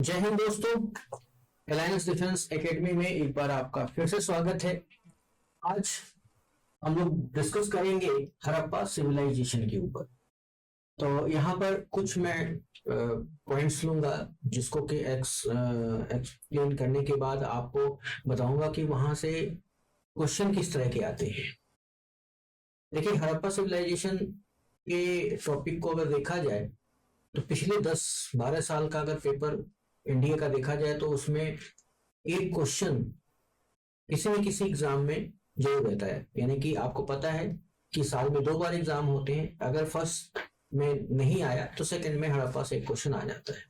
जय हिंद दोस्तों, alliance defence academy में एक बार आपका फिर से स्वागत है। आज हम लोग डिस्कस करेंगे हड़प्पा सिविलाइजेशन के ऊपर। तो यहाँ पर कुछ मैं पॉइंट्स लूंगा जिसको कि एक्सप्लेन करने के बाद आपको बताऊंगा कि वहां से क्वेश्चन किस तरह के आते हैं। देखिए, हड़प्पा सिविलाइजेशन के टॉपिक को अगर देखा जाए तो पिछले 10-12 साल का अगर पेपर इंडिया का देखा जाए तो उसमें एक क्वेश्चन किसी न किसी एग्जाम में जरूर रहता है। यानी कि आपको पता है कि साल में 2 बार एग्जाम होते हैं। अगर फर्स्ट में नहीं आया तो सेकंड में हड़प्पा से एक क्वेश्चन आ जाता है।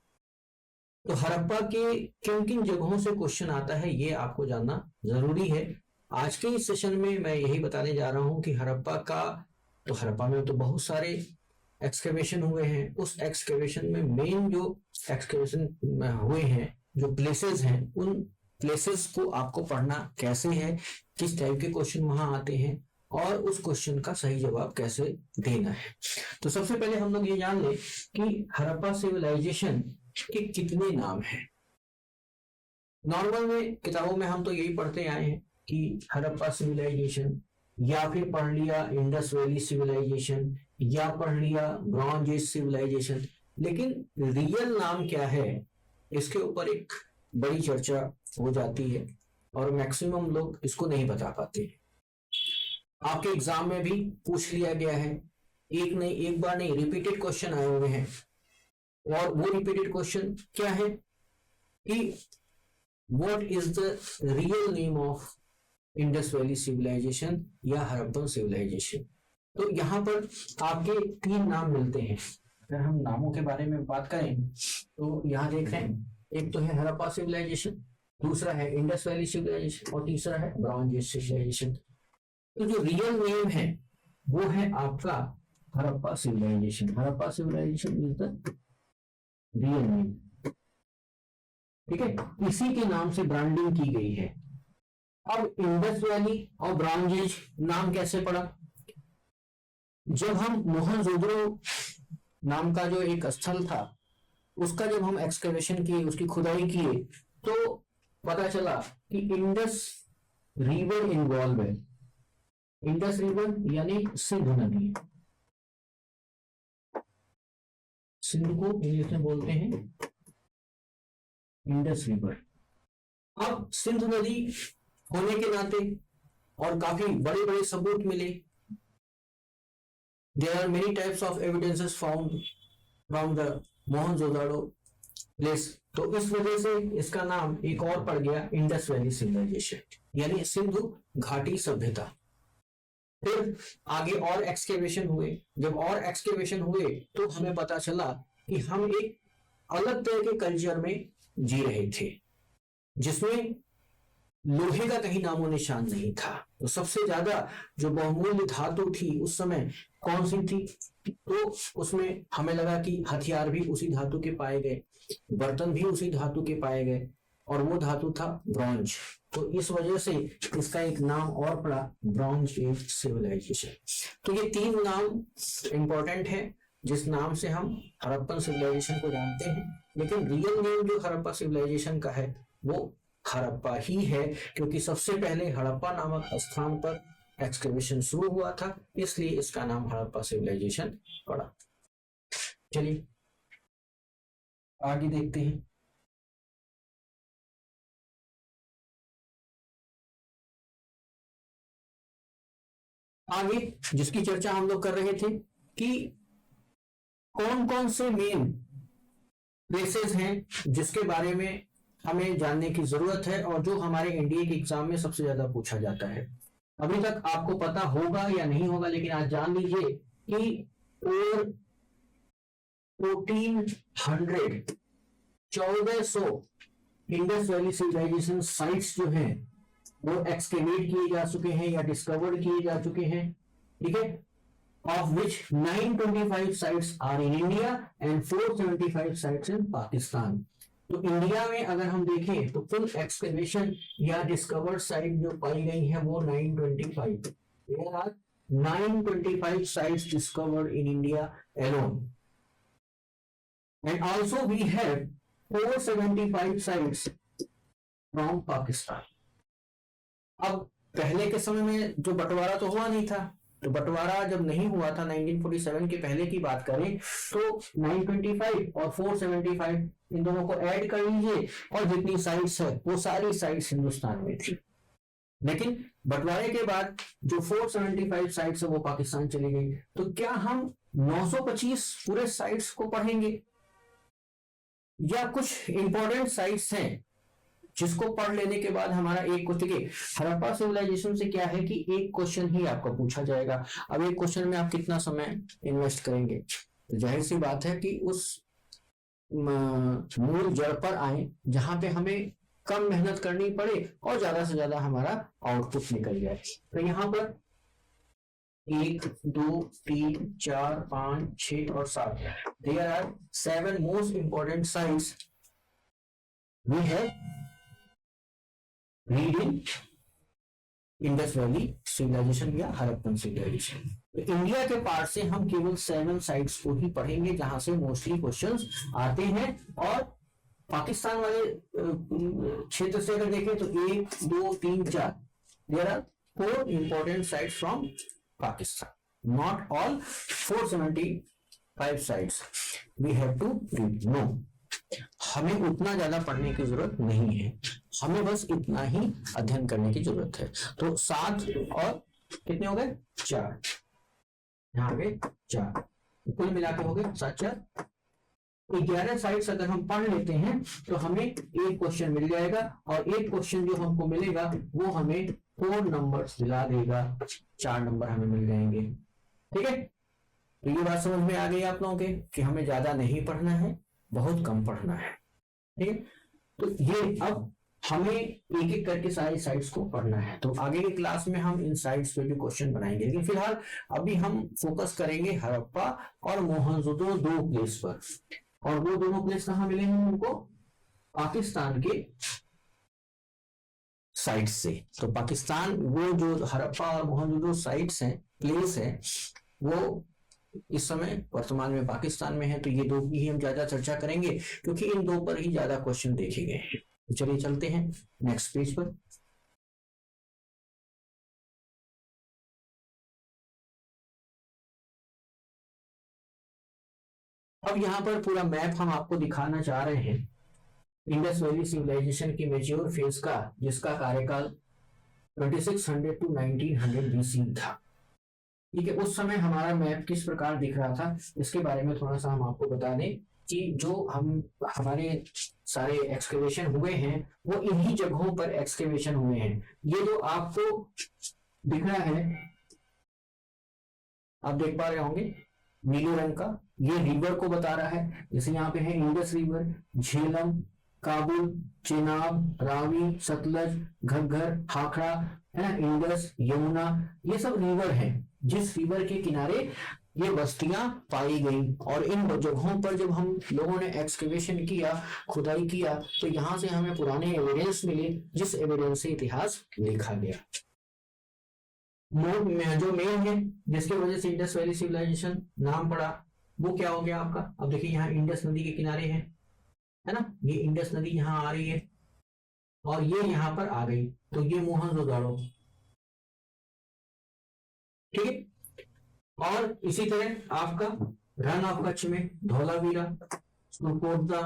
तो हड़प्पा के किन किन जगहों से क्वेश्चन आता है ये आपको जानना जरूरी है। आज के इस सेशन में मैं यही बताने जा रहा हूं कि हड़प्पा में तो बहुत सारे एक्सकेवेशन हुए हैं। उस एक्सकेवेशन में मेन जो एक्सकेवेशन हुए हैं, जो प्लेसेस हैं, उन प्लेसेस को आपको पढ़ना कैसे है, किस टाइप के क्वेश्चन वहां आते हैं और उस क्वेश्चन का सही जवाब कैसे देना है। तो सबसे पहले हम लोग ये जान लें कि हड़प्पा सिविलाइजेशन के कितने नाम हैं। नॉर्मल में किताबों में हम तो यही पढ़ते आए हैं कि हड़प्पा सिविलाइजेशन, या फिर पढ़ लिया इंडस वैली सिविलाइजेशन, या पढ़ लिया ब्रॉन्ज एज सिविलाइजेशन। लेकिन रियल नाम क्या है, इसके ऊपर एक बड़ी चर्चा हो जाती है और मैक्सिमम लोग इसको नहीं बता पाते। आपके एग्जाम में भी पूछ लिया गया है, एक बार नहीं, रिपीटेड क्वेश्चन आए हुए हैं। और वो रिपीटेड क्वेश्चन क्या है कि what is the real name of Indus Valley civilisation या हड़प्पन सिविलाइजेशन। तो यहाँ पर आपके 3 नाम मिलते हैं। अगर हम नामों के बारे में बात करें तो यहाँ देख रहे हैं, एक तो है हड़प्पा सिविलाइजेशन, दूसरा है इंडस वैली सिविलाइजेशन और तीसरा है ब्रॉन्ज एज सिविलाइजेशन। तो जो रियल नेम है वो है आपका Harappa civilisation. Harappa civilisation is the real name, ठीक है। इसी के नाम से ब्रांडिंग की गई है। अब इंडस वैली और ब्रॉन्ज एज नाम कैसे पड़ा? जब हम मोहनजोदड़ो नाम का जो एक स्थल था उसका जब हम एक्सकवेशन किए, उसकी खुदाई किए, तो पता चला कि इंडस रिवर इन्वॉल्व है। इंडस रिवर यानी सिंधु नदी, सिंधु को इंग्लिश में बोलते हैं इंडस रिवर। अब सिंधु नदी होने के नाते और काफी बड़े बड़े सबूत मिले, there are many types of evidences found from the Mohenjodaro place. तो इस वजह से इसका नाम एक और पड़ गया इंडस वैली सिविलाइजेशन, यानी सिंधु घाटी सभ्यता। फिर आगे और एक्सकेवेशन हुए। जब और एक्सकेवेशन हुए तो हमें पता चला कि हम एक अलग तरह के कल्चर में जी रहे थे जिसमें लोहे का कहीं नामो निशान नहीं था। तो सबसे ज्यादा जो बहुमूल्य धातु थी उस समय कौन सी थी? तो उसमें हमें लगा कि हथियार भी उसी धातु के पाए गए, बर्तन भी उसी धातु के पाए गए, और वो धातु था ब्रॉन्ज। तो इस वजह से इसका एक नाम और पड़ा, ब्रॉन्ज एज सिविलाइजेशन। तो ये 3 नाम इंपॉर्टेंट है जिस नाम से हम हड़प्पन सिविलाइजेशन को जानते हैं। लेकिन रियल नेम जो हड़प्पा सिविलाइजेशन का है वो हड़प्पा ही है, क्योंकि सबसे पहले हड़प्पा नामक स्थान पर एक्सकवेशन शुरू हुआ था, इसलिए इसका नाम हड़प्पा सिविलाइजेशन पड़ा। चलिए आगे देखते हैं। आगे जिसकी चर्चा हम लोग कर रहे थे कि कौन कौन से मेन प्लेसेस हैं जिसके बारे में हमें जानने की जरूरत है और जो हमारे इंडिया के एग्जाम में सबसे ज्यादा पूछा जाता है। अभी तक आपको पता होगा या नहीं होगा, लेकिन आज जान लीजिए कि और 1400 इंडस वैली सिविलाइजेशन साइट्स जो हैं वो एक्सकेवेट किए जा चुके हैं या डिस्कवर्ड किए जा चुके हैं, ठीक है। Of which 925 sites are in India and 475 sites in Pakistan. तो इंडिया में अगर हम देखें तो फुल एक्सकवेशन या डिस्कवर्ड साइट जो पाई गई है वो 925। There are 925 sites discovered in India alone. And also we have 475 sites from Pakistan. अब पहले के समय में जो बंटवारा तो हुआ नहीं था, तो बंटवारा जब नहीं हुआ था 1947 के पहले की बात करें तो 925 और 475 इन दोनों को ऐड कर लीजिए और जितनी साइट्स है वो सारी साइट्स हिंदुस्तान में थी। लेकिन बंटवारे के बाद जो 475 साइट्स है वो पाकिस्तान चली गई। तो क्या हम 925 पूरे साइट्स को पढ़ेंगे या कुछ इंपॉर्टेंट साइट्स हैं जिसको पढ़ लेने के बाद हमारा एक क्वेश्चन, हड़प्पा सिविलाइजेशन से क्या है कि एक क्वेश्चन ही आपको पूछा जाएगा। अब एक क्वेश्चन में आप कितना समय इन्वेस्ट करेंगे? तो जाहिर सी बात है कि उस मूल जड़ पर आए जहां पे हमें कम मेहनत करनी पड़े और ज्यादा से ज्यादा हमारा आउटपुट निकल जाए। तो यहाँ पर 1 2 3 4 5 6 और 7 there are 7 most important sites we have read in Indus Valley civilisation या हड़प्पन सिविलाइजेशन। तो इंडिया के पार्ट से हम केवल 7 साइट्स को ही पढ़ेंगे जहां से मोस्टली क्वेश्चंस आते हैं। और पाकिस्तान वाले क्षेत्र से अगर देखें तो 1 2 3 4 there are 4 important sites from Pakistan, not all 475 sites we have to read. No, हमें उतना ज्यादा पढ़ने की जरूरत नहीं है, हमें बस इतना ही अध्ययन करने की जरूरत है। तो 7 और कितने हो गए? 4, यहाँ गए 4, कुल मिला के हो गए 7 4 11 साइट्स अगर हम पढ़ लेते हैं तो हमें एक क्वेश्चन मिल जाएगा और एक क्वेश्चन जो हमको मिलेगा वो हमें 4 नंबर्स दिला देगा, 4 नंबर हमें मिल जाएंगे। ठीक है, तो ये बात समझ में आ गई आप लोगों के कि हमें ज्यादा नहीं पढ़ना है, बहुत कम पढ़ना है। ठीक है, तो ये अब हमें एक एक करके सारी साइट्स को पढ़ना है। तो आगे की क्लास में हम इन साइट्स पे भी क्वेश्चन बनाएंगे, लेकिन फिलहाल अभी हम फोकस करेंगे हड़प्पा और मोहनजोदड़ो 2 प्लेस पर। और वो दोनों प्लेस कहाँ मिलेंगे हमको? पाकिस्तान के साइट से। तो पाकिस्तान, वो जो हड़प्पा और मोहनजोदड़ो साइट्स हैं, प्लेस है, वो इस समय वर्तमान में पाकिस्तान में है। तो ये 2 की ही हम ज्यादा चर्चा करेंगे क्योंकि इन 2 पर ही ज्यादा क्वेश्चन देखे गए हैं। तो चलिए चलते हैं नेक्स्ट पेज पर। अब यहाँ पर पूरा मैप हम आपको दिखाना चाह रहे हैं इंडस वैली सिविलाइजेशन की मेच्योर फेज का, जिसका कार्यकाल 2600 टू 1900 बीसी था। ठीक है, उस समय हमारा मैप किस प्रकार दिख रहा था इसके बारे में थोड़ा सा हम आपको बता दें कि जो हमारे सारे एक्सकेवेशन हुए हैं वो इन्हीं जगहों पर एक्सकेवेशन हुए हैं। ये जो आपको दिख रहा है, आप देख पा रहे होंगे नीले रंग का, ये रिवर को बता रहा है। जैसे यहाँ पे है इंडस रिवर, झेलम, काबुल, चेनाब, रावी, सतलज, घग्गर, हाखड़ा, है ना, इंडस, यमुना, ये सब रिवर हैं जिस रिवर के किनारे ये बस्तियां पाई गई। और इन जगहों पर जब हम लोगों ने एक्सकेवेशन किया, खुदाई किया, तो यहां से हमें पुराने एविडेंस मिले जिस एविडेंस से इतिहास लिखा गया। जो मेन है जिसकी वजह से इंडस वैली सिविलाइजेशन नाम पड़ा, वो क्या हो गया आपका? अब देखिए यहाँ इंडस नदी के किनारे है ना, ये इंडस नदी यहाँ आ रही है और ये यहाँ पर आ गई, तो ये मोहनजोदड़ो। ठीक है, और इसी तरह आपका रन ऑफ कच्छ में धौलावीरा, सुरकोटदा,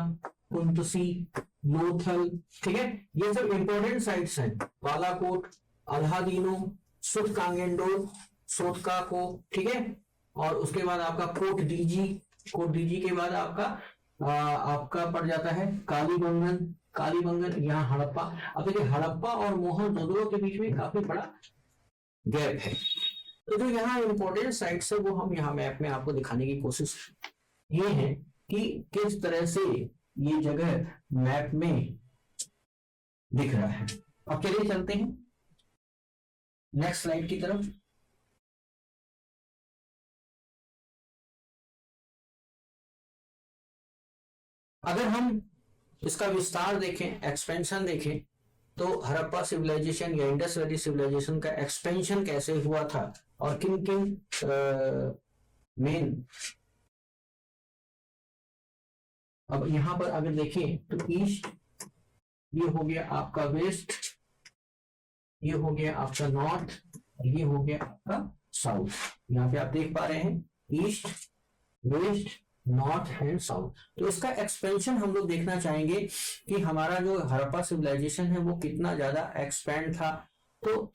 कुंतसी, लोथल, ठीक है, ये सब इंपॉर्टेंट साइट्स हैं। बालाकोट, अल्हादीनो, सुटकांगेंडोर, सोटकाको, ठीक है, और उसके बाद आपका कोट डीजी के बाद आपका पड़ जाता है कालीबंगन, यहाँ हड़प्पा। अब देखिए हड़प्पा और मोहनजोदड़ो के बीच में काफी बड़ा गैप है। तो जो यहाँ इंपॉर्टेंट साइट्स है वो हम यहाँ मैप में आपको दिखाने की कोशिश ये है कि किस तरह से ये जगह मैप में दिख रहा है। अब चलिए चलते हैं नेक्स्ट स्लाइड की तरफ। अगर हम इसका विस्तार देखें, एक्सपेंशन देखें, तो हड़प्पा सिविलाइजेशन या इंडस वैली सिविलाइजेशन का एक्सपेंशन कैसे हुआ था और किन किन मेन अब यहाँ पर अगर देखें तो ईस्ट, ये हो गया आपका वेस्ट, ये हो गया आपका नॉर्थ, ये हो गया आपका साउथ। यहाँ पे आप देख पा रहे हैं east, west, north and south. तो इसका एक्सपेंशन हम लोग देखना चाहेंगे कि हमारा जो हड़प्पा सिविलाइजेशन है वो कितना ज्यादा एक्सपेंड था। तो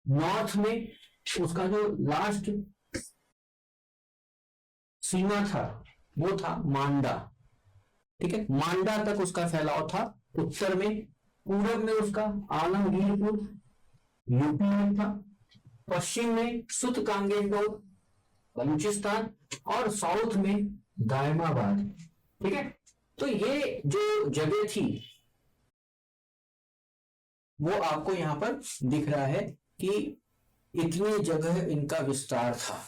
नॉर्थ में उसका जो लास्ट सीमा था वो था मांडा, ठीक है, मांडा तक उसका फैलाव था उत्तर में। पूरब में उसका आलमगीरपुर यूपी में था, पश्चिम में सुत कांगेडोर बलूचिस्तान, और साउथ में दायमाबाद, ठीक है। तो ये जो जगह थी वो आपको यहां पर दिख रहा है कि इतनी जगह इनका विस्तार था,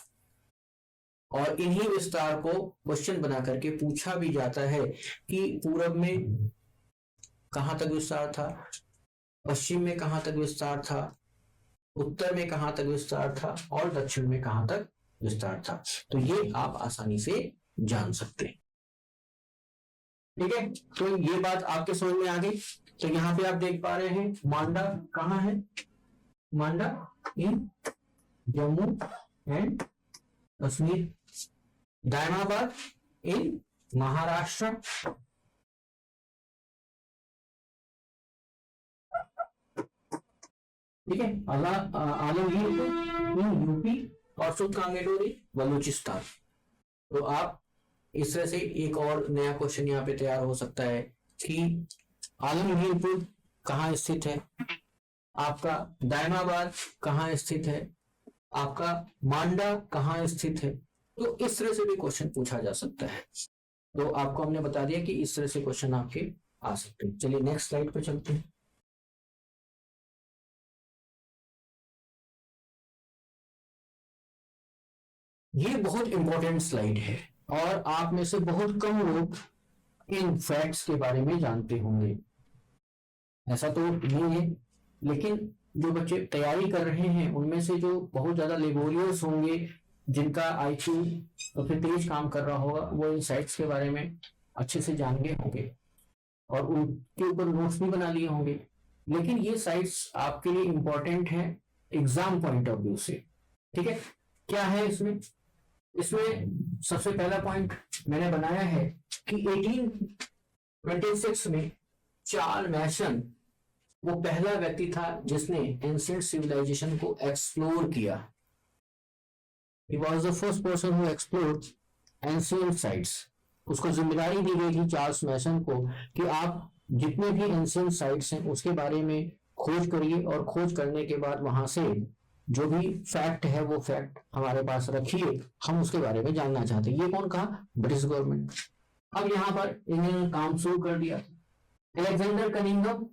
और इन्हीं विस्तार को क्वेश्चन बना करके पूछा भी जाता है कि पूरब में कहां तक विस्तार था, पश्चिम में कहां तक विस्तार था, उत्तर में कहां तक विस्तार था, और दक्षिण में कहां तक विस्तार था। तो ये आप आसानी से जान सकते हैं, ठीक है। तो ये बात आपके समझ में आ गई। तो यहाँ पे आप देख पा रहे हैं मांडा कहाँ है, मांडा इन जम्मू एंड कश्मीर, दायमाबाद इन महाराष्ट्र, ठीक है, आलमगीर इन यूपी, और सुत कांगेडोर बलूचिस्तान। तो आप इस तरह से एक और नया क्वेश्चन यहाँ पे तैयार हो सकता है कि आलमगीरपुर कहाँ स्थित है, आपका दायमाबाद कहाँ स्थित है, आपका मांडा कहाँ स्थित है। तो इस तरह से भी क्वेश्चन पूछा जा सकता है। तो आपको हमने बता दिया कि इस तरह से क्वेश्चन आपके आ सकते हैं। चलिए नेक्स्ट स्लाइड पे चलते हैं। ये बहुत इंपॉर्टेंट स्लाइड है और आप में से बहुत कम लोग इन फैक्ट्स के बारे में जानते होंगे, ऐसा तो नहीं है, लेकिन जो बच्चे तैयारी कर रहे हैं उनमें से जो बहुत ज्यादा लेबोरियस होंगे, जिनका आईक्यू तो फिर तेज काम कर रहा होगा, वो इन साइट्स के बारे में अच्छे से जान गए होंगे और उनके ऊपर नोट्स भी बना लिए होंगे। लेकिन ये साइट्स आपके लिए इंपॉर्टेंट है एग्जाम पॉइंट ऑफ व्यू से, ठीक है। क्या है इसमें सबसे पहला पॉइंट मैंने बनाया है कि 1826 में चार्ल्स मैसन वो पहला व्यक्ति था जिसने एंशिएंट सिविलाइजेशन को एक्सप्लोर किया। He was the first person who explored ancient sites. उसको जिम्मेदारी दी गई थी चार्ल्स मैसन को कि आप जितने भी एंशिएंट साइट्स हैं उसके बारे में खोज करिए, और खोज करने के बाद वहां से जो भी फैक्ट है वो फैक्ट हमारे पास रखिए, हम उसके बारे में जानना चाहते हैं। ये कौन कहा? British government. अब यहाँ पर इन्होंने काम शुरू कर दिया। अलेक्जेंडर कनिंघम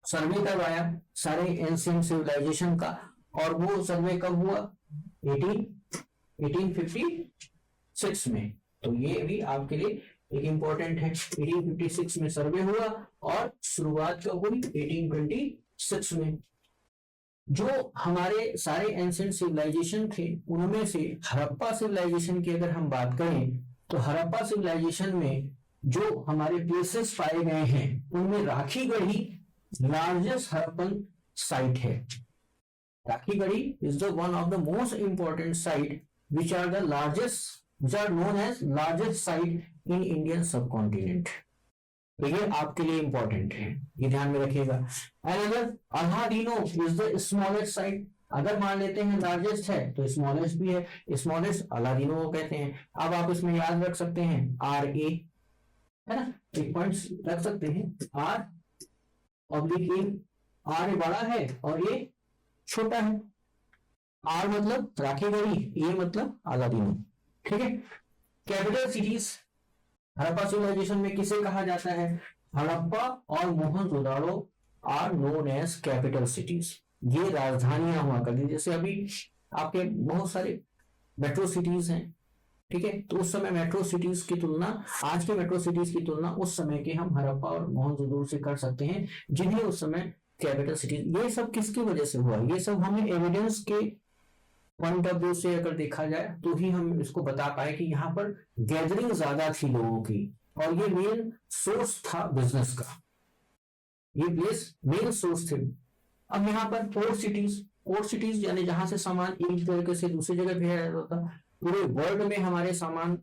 सर्वे करवाया सारे एंशिएंट सिविलाइजेशन का, और वो सर्वे कब हुआ? 1856 में। तो ये भी आपके लिए एक इंपॉर्टेंट है। 1856 में सर्वे हुआ और शुरुआत कब हुई? 1826 में। जो हमारे सारे एंशिएंट सिविलाइजेशन थे उनमें से हड़प्पा सिविलाइजेशन की अगर हम बात करें तो हड़प्पा सिविलाइजेशन में जो हमारे प्लेसेस पाए गए हैं उनमें राखीगढ़ लार्जेस्ट हड़प्पन साइट है। Rakhigarh is the one of the most important site which are known as largest site in Indian subcontinent। तो ये आपके लिए इंपॉर्टेंट है, ये ध्यान में रखिएगा। Another अल्हादीनो is the smallest site। अगर मान लेते हैं लार्जेस्ट है तो स्मॉलेस्ट भी है, स्मॉलेस्ट अल्हादीनो को कहते हैं। अब आप इसमें याद रख सकते हैं RA, है ना, एक पॉइंट रख सकते हैं R ऑब्लिक A। R बड़ा है और ये छोटा है। R मतलब राखीगढ़, A मतलब अलादीनो, ठीक है। कैपिटल सिटीज हड़प्पा सिविलाइजेशन में किसे कहा जाता है? हड़प्पा और Mohenjodaro are known as capital cities. ये राजधानियां हुआ करती, जैसे अभी आपके बहुत सारे मेट्रो सिटीज हैं, ठीक है। तो उस समय मेट्रो सिटीज की तुलना, आज के मेट्रो सिटीज की तुलना उस समय के हम हड़प्पा और मोहनजोदड़ो से कर सकते हैं, जिन्हें उस समय कैपिटल सिटीज। ये सब किसकी वजह से हुआ? ये सब हमें एविडेंस के पॉइंट ऑफ व्यू से अगर देखा जाए तो ही हम इसको बता पाए कि यहाँ पर गैदरिंग ज्यादा थी लोगों की, और ये मेन सोर्स था बिजनेस का, ये प्लेस मेन सोर्स थे। अब यहाँ पर पोर्ट सिटीज यानी जहां से सामान एक तरीके से दूसरी जगह भेजा जाता था। पूरे वर्ल्ड में हमारे सामान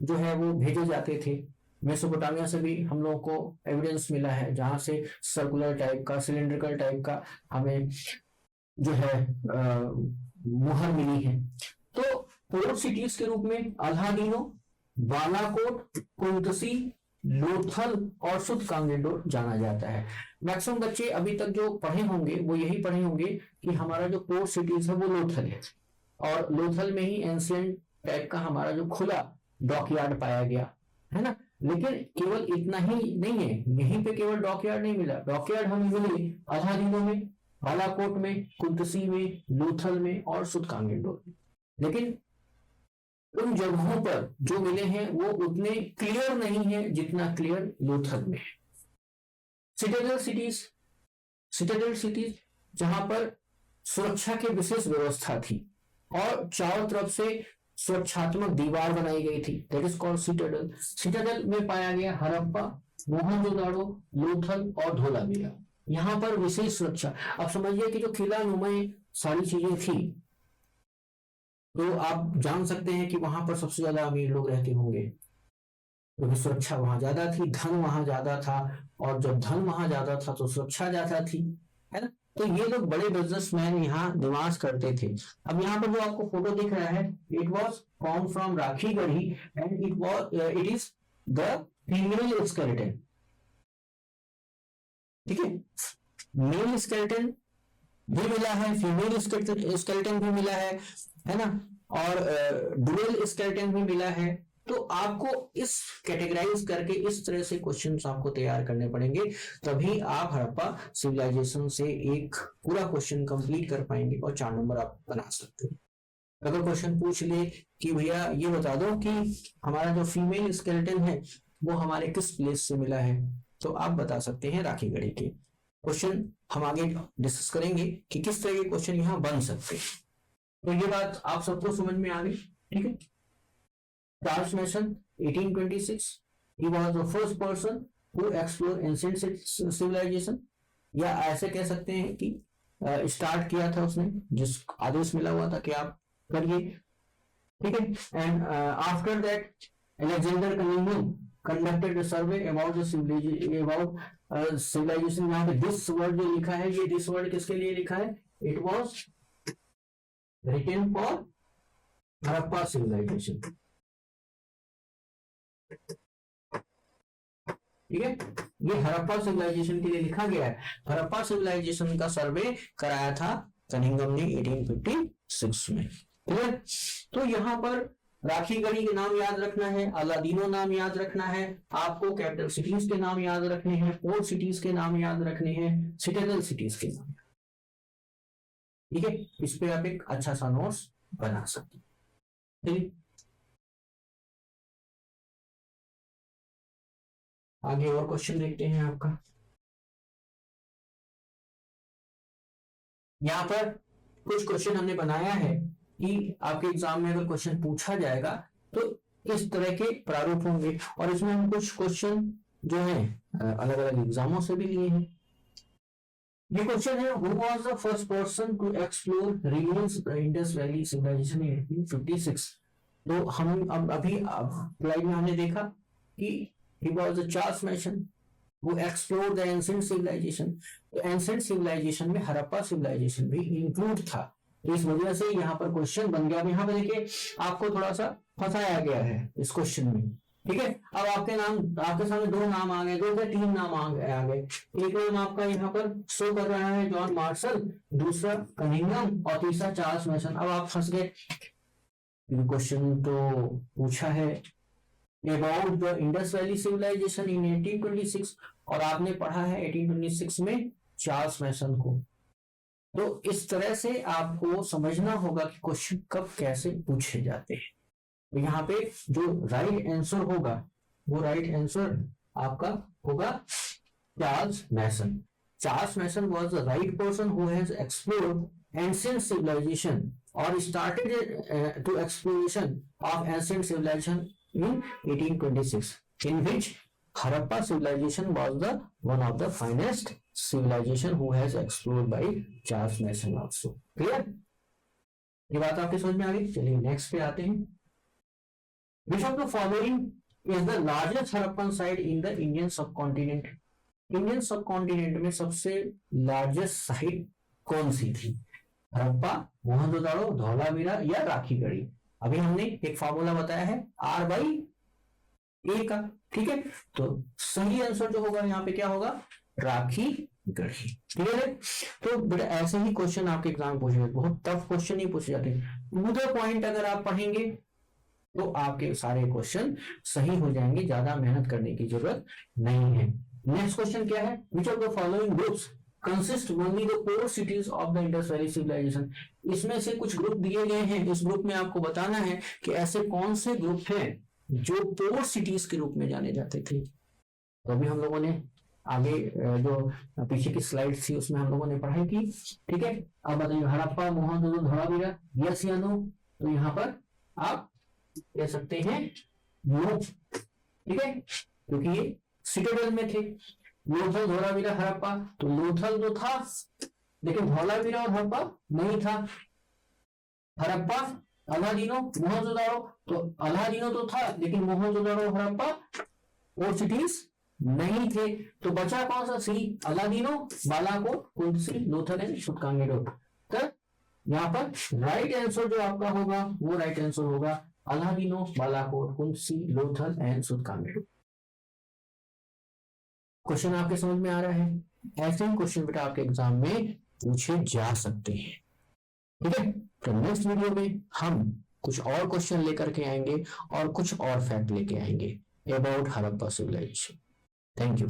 जो है वो भेजे जाते थे। मेसोपोटामिया से भी हम लोगों को एविडेंस मिला है, जहां से सर्कुलर टाइप का, सिलिंड्रिकल टाइप का हमें जो है मुहर मिली है। तो पोर्ट सिटीज के रूप में अल्हादीनो, बालाकोट, कुंतसी, लोथल और सुतकांगेंडो जाना जाता है। मैक्सिमम बच्चे अभी तक जो पढ़े होंगे वो यही पढ़े होंगे कि हमारा जो पोर्ट सिटीज है वो लोथल है, और लोथल में ही एंशिएंट टाइप का हमारा जो खुला डॉकयार्ड पाया गया है ना। लेकिन केवल इतना ही नहीं है, यहीं पे केवल डॉकयार्ड नहीं मिला, डॉकयार्ड हमें मिले अल्हादीनो में, बालाकोट में, कुंतसी में, लोथल में और सुतकांगेंडो में। लेकिन उन जगहों पर जो मिले हैं वो उतने क्लियर नहीं है जितना क्लियर लोथल में है। सिटाडेल सिटीज जहां पर सुरक्षा की विशेष व्यवस्था थी और चारों तरफ से सुरक्षात्मक दीवार बनाई गई थी, that is called Citadel. Citadel में पाया गया हड़प्पा, मोहनजोदाड़ो, लोथल और धोलावीरा। यहाँ पर विशेष सुरक्षा, अब समझिए कि जो किला नुमाई सारी चीजें थी, तो आप जान सकते हैं कि वहां पर सबसे ज्यादा अमीर लोग रहते होंगे, क्योंकि तो सुरक्षा वहां ज्यादा थी, धन वहां ज्यादा था, और जब धन वहां ज्यादा था तो सुरक्षा ज्यादा थी, है ना। तो ये लोग बड़े बिजनेसमैन यहाँ निवास करते थे। अब यहाँ पर जो आपको फोटो दिख रहा है, it was form from Rakhigarhi and it is the female skeleton. ठीक है, मेल स्केलेटन भी मिला है, फीमेल स्केलेटन भी मिला है ना, और डुअल स्केलेटन भी मिला है। तो आपको इस कैटेगराइज करके इस तरह से क्वेश्चंस आपको तैयार करने पड़ेंगे, तभी आप हड़प्पा सिविलाइजेशन से एक पूरा क्वेश्चन कंप्लीट कर पाएंगे और 4 नंबर आप बना सकते हैं। अगर क्वेश्चन पूछ ले कि भैया ये बता दो कि हमारा जो फीमेल स्केलेटन है वो हमारे किस प्लेस से मिला है, तो आप बता सकते हैं राखीगढ़ी के। क्वेश्चन हम आगे डिस्कस करेंगे कि किस तरह के क्वेश्चन यहाँ बन सकते हैं। तो ये बात आप सबको समझ में आ गई, ठीक है। Charles Masson 1826, he was the first person who explored ancient civilization, या ऐसे कह सकते हैं कि स्टार्ट किया था उसने, जिस आदेश मिला हुआ था कि आप करिए, ठीक है। And after that Alexander Cunningham conducted a survey about the civilization। यहाँ पे दिस वर्ड जो लिखा है, ये दिस वर्ड किसके लिए लिखा है? It was written for Harappa civilisation, ठीक है। ये हड़प्पा सिविलाइजेशन के लिए लिखा गया है। हड़प्पा सिविलाइजेशन का सर्वे कराया था कनिंघम ने 1856 में, ठीक है। तो यहाँ पर राखीगढ़ी के नाम याद रखना है, अलादीनो नाम याद रखना है, आपको कैपिटल सिटीज के नाम याद रखने हैं, पोर्ट सिटीज के नाम याद रखने हैं, सिटाडेल सिटीज के नाम, ठीक है। इस पे आप एक अच्छा सा नोट्स बना सकते हैं, ठीक। आगे और क्वेश्चन देखते हैं आपका। यहाँ पर कुछ क्वेश्चन हमने बनाया है कि आपके एग्जाम में अगर क्वेश्चन पूछा जाएगा तो किस तरह के प्रारूप होंगे, और इसमें हम कुछ क्वेश्चन जो है अलग अलग एग्जामों से भी लिए हैं। ये क्वेश्चन है, who was the first person to explore remains Indus Valley civilization in 1856। तो हम अब अभी स्लाइड में हमने देखा कि he was the Charles Mason who explored the ancient civilization। तो एंशिएंट सिविलाइजेशन में हड़प्पा सिविलाइजेशन भी इंक्लूड था, तो इस वजह से यहाँ पर क्वेश्चन बन गया। यहाँ पर देखिए आपको थोड़ा सा फंसाया गया है इस क्वेश्चन में, ठीक है। अब आपके सामने 2 नाम आ गए, 2 से 3 नाम आ गए। एक नाम आपका यहाँ पर शो कर रहा है जॉन मार्शल, दूसरा कनिंघम और तीसरा चार्ल्स मैसन। अब आप फंस गए, क्वेश्चन तो पूछा है about the Indus Valley civilization in 1826 और आपने पढ़ा है 1826 में चार्ल्स मैसन को। तो इस तरह से आपको समझना होगा कि क्वेश्चन कब कैसे पूछे जाते हैं। तो यहाँ पे जो राइट आंसर होगा वो राइट आंसर आपका होगा Charles Masson. Charles Masson was the right person who has explored ancient civilization or started to exploration of ancient civilization in 1826। in which Harappa civilization was the one of the finest civilization who has explored by Charles Mason also. Clear? ये बात आपके समझ में आ गई? चलिए next पे आते हैं. Which of the following is the largest Harappan site in the Indian subcontinent? Indian subcontinent में सबसे लार्जेस्ट साइट कौन सी थी? हड़प्पा, मोहनजोदाड़ो, धौलावीरा या राखीगढ़ी? अभी हमने एक फॉर्मूला बताया है R/A का, ठीक है. तो सही आंसर जो होगा यहाँ पे क्या होगा? राखीगढ़ी. क्लियर है? तो बेटा ऐसे ही क्वेश्चन आपके एग्जाम में पूछे, बहुत टफ क्वेश्चन नहीं पूछे जाते. टू द पॉइंट अगर आप पढ़ेंगे तो आपके सारे क्वेश्चन सही हो जाएंगे, ज्यादा मेहनत करने की जरूरत नहीं है. नेक्स्ट क्वेश्चन क्या है? Which of the following groups consist only the core cities of the Indus Valley civilisation? इसमें से कुछ ग्रुप दिए गए हैं, इस ग्रुप में आपको बताना है कि ऐसे कौन से ग्रुप हैं जो कोर सिटीज के रूप में जाने जाते थे. तो अभी हम लोगों ने आगे जो पीछे की स्लाइड थी उसमें हम लोगों ने पढ़ाई की, ठीक है. अब बताइए हड़प्पा, मोहनजोदड़ो, धौलावीरा, यस या नो? तो यहाँ पर आप कह सकते हैं नो, ठीक है, क्योंकि ये सिटाडेल में थे. लोथल, धौलावीरा, हड़प्पा, तो लोथल तो था लेकिन धौलावीरा और हड़प्पा नहीं था. हड़प्पा, अलादीनो, मोहनजोदाड़ो, तो अलादीनो तो था लेकिन मोहनजोदाड़ो और हड़प्पा और सिटीज नहीं थे. तो बचा कौन सा? सी, अलादीनो, बालाकोट, कुल्सी, लोथल एंड सुतकांगेडो. तो यहाँ पर राइट आंसर जो आपका होगा वो राइट आंसर होगा अलादीनो, बालाकोट, कुल्सी, लोथल एंड सुतकांगेडो. क्वेश्चन आपके समझ में आ रहा है? ऐसे ही क्वेश्चन बेटा आपके एग्जाम में पूछे जा सकते हैं, ठीक है. तो नेक्स्ट वीडियो में हम कुछ और क्वेश्चन लेकर के आएंगे और कुछ और फैक्ट लेके आएंगे about Harappa civilisation. Thank you.